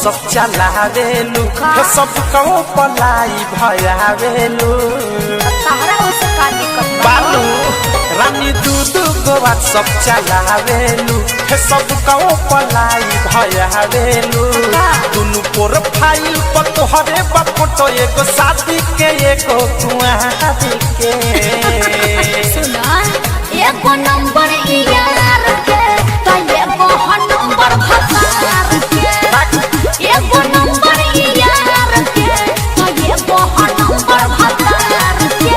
सब चलावेलू सब कहो पलाई भयावेलू बालू रानी दूधू गोवा सब चलावेलू सब कहो पलाई भयावेलू दुनु प्रोफाइल पर तोहरे फोटो एगो शादी के एगो कुआरी के सुना एगो नंबर यार के तो एगो नंबर भतार के एगो नंबर यार के तो एगो नंबर भतार के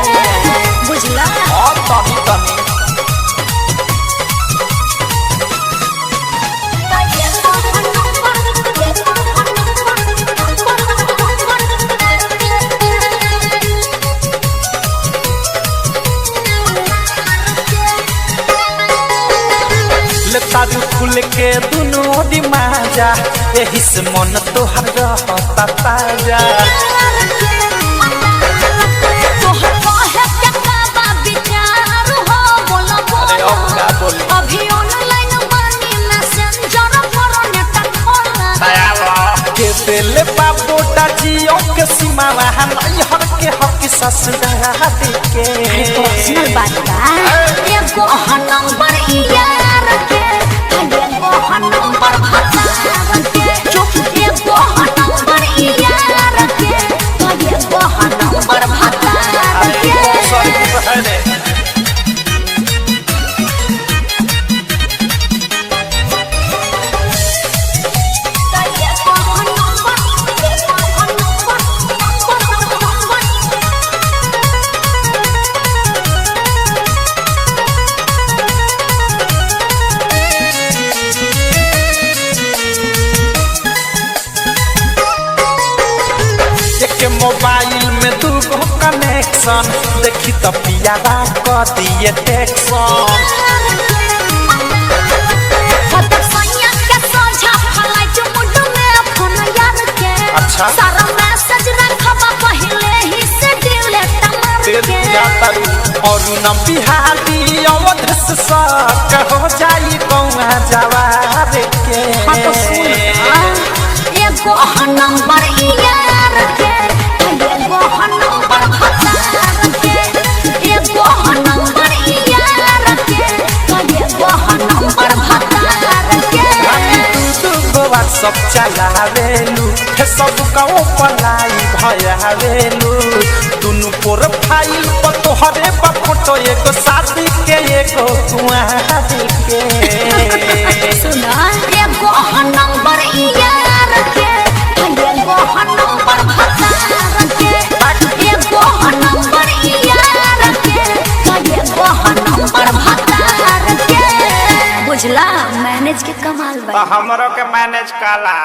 बुझला और तनी तनी तारू खुल के दुनू दिमाजा यही से मन तोहर रहता ताजा अभी ऑनलाइन बनी मैसेंजर पर नेट खोला के बेले बाबूटा जियो के सीमा हर के हक ससुराल के पर्सनल बात बा एगो नंबर यार के एगो नंबर भतार के एगो नंबर यार के एगो नंबर भतार के मोबाइल में दूगो कनेक्शन देखी तो पियारा कर दिए टेक्शन अच्छा सारा मैसेज रखबा पहले ही से डिलीट मार के और न बिहारी अवध से सक हो जाई कौआ जवार के तो सुन एगो नंबर यार के एगो नंबर भतार के एगो नंबर यार के एगो नंबर भतार के गोवा सब चलावेलू सब कहो पलाई भयावेलू दुनु प्रोफाइल पर तोहरे फोटो एगो शादी के एगो कुआरी के सुना एगो नंबर यार के एगो नंबर भतार के एगो नंबर यार के एगो नंबर भतार के बुझला मैनेज के कमाल बा हमरो के मैनेज काला।